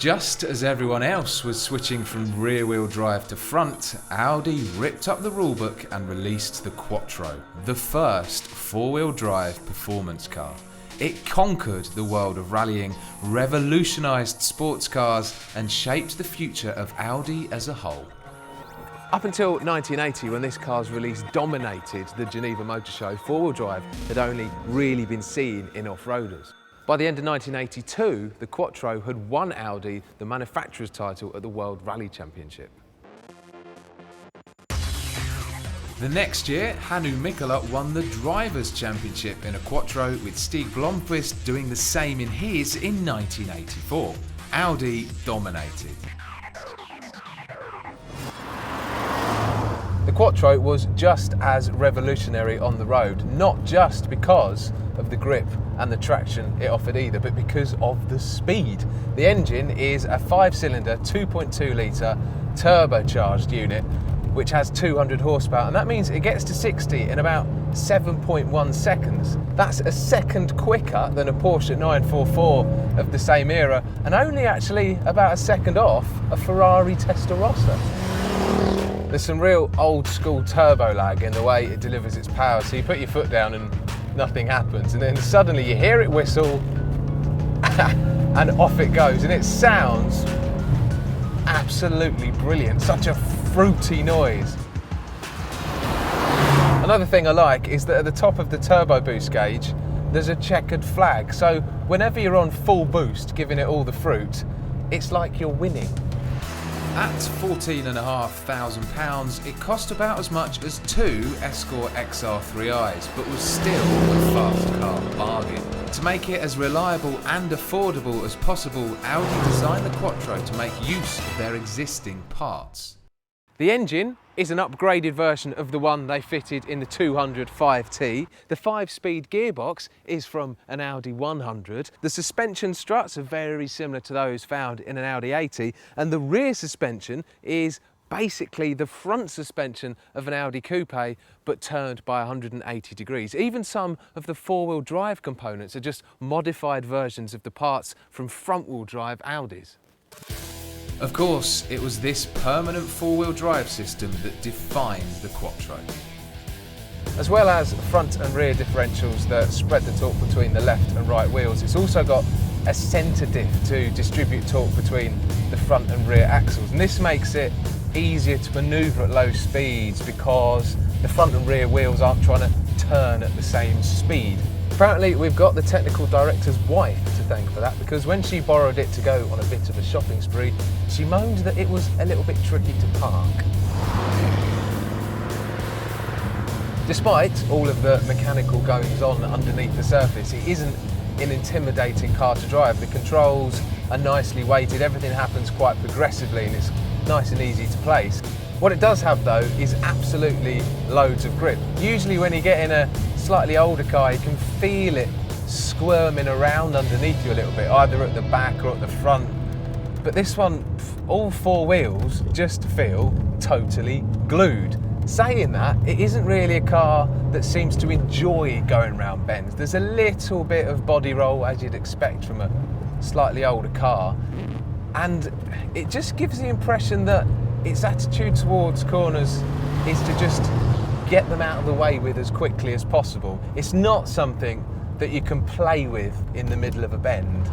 Just as everyone else was switching from rear-wheel drive to front, Audi ripped up the rulebook and released the Quattro, the first four-wheel drive performance car. It conquered the world of rallying, revolutionised sports cars and shaped the future of Audi as a whole. Up until 1980, when this car's release dominated the Geneva Motor Show, four-wheel drive had only really been seen in off-roaders. By the end of 1982, the Quattro had won Audi the manufacturer's title at the World Rally Championship. The next year, Hannu Mikkola won the Drivers' Championship in a Quattro, with Stig Blomqvist doing the same in his in 1984. Audi dominated. The Quattro was just as revolutionary on the road, not just because of the grip and the traction it offered either, but because of the speed. The engine is a 5-cylinder, 2.2 litre turbocharged unit, which has 200 horsepower, and that means it gets to 60 in about 7.1 seconds. That's a second quicker than a Porsche 944 of the same era, and only actually about a second off a Ferrari Testarossa. There's some real old school turbo lag in the way it delivers its power, so you put your foot down and nothing happens, and then suddenly you hear it whistle and off it goes, and it sounds absolutely brilliant, such a fruity noise. Another thing I like is that at the top of the turbo boost gauge there's a checkered flag, so whenever you're on full boost giving it all the fruit, it's like you're winning. At £14,500, it cost about as much as two Escort XR3i's, but was still a fast car bargain. To make it as reliable and affordable as possible, Audi designed the Quattro to make use of their existing parts. The engine is an upgraded version of the one they fitted in the 200 5T. The 5-speed gearbox is from an Audi 100. The suspension struts are very similar to those found in an Audi 80, and the rear suspension is basically the front suspension of an Audi coupe, but turned by 180 degrees. Even some of the four-wheel drive components are just modified versions of the parts from front-wheel drive Audis. Of course, it was this permanent four-wheel drive system that defined the Quattro. As well as front and rear differentials that spread the torque between the left and right wheels, it's also got a centre diff to distribute torque between the front and rear axles. And this makes it easier to manoeuvre at low speeds because the front and rear wheels aren't trying to turn at the same speed. Apparently we've got the technical director's wife to thank for that, because when she borrowed it to go on a bit of a shopping spree, she moaned that it was a little bit tricky to park. Despite all of the mechanical goings on underneath the surface, it isn't an intimidating car to drive. The controls are nicely weighted, everything happens quite progressively, and it's nice and easy to place. What it does have though is absolutely loads of grip. Usually when you get in a slightly older car, you can feel it squirming around underneath you a little bit, either at the back or at the front. But this one, all four wheels just feel totally glued. Saying that, it isn't really a car that seems to enjoy going round bends. There's a little bit of body roll, as you'd expect from a slightly older car, and it just gives the impression that its attitude towards corners is to just get them out of the way with as quickly as possible. It's not something that you can play with in the middle of a bend.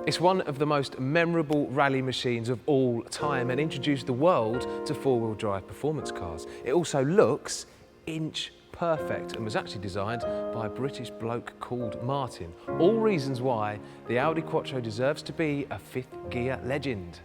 It's one of the most memorable rally machines of all time and introduced the world to four-wheel drive performance cars. It also looks inch perfect and was actually designed by a British bloke called Martin. All reasons why the Audi Quattro deserves to be a fifth gear legend.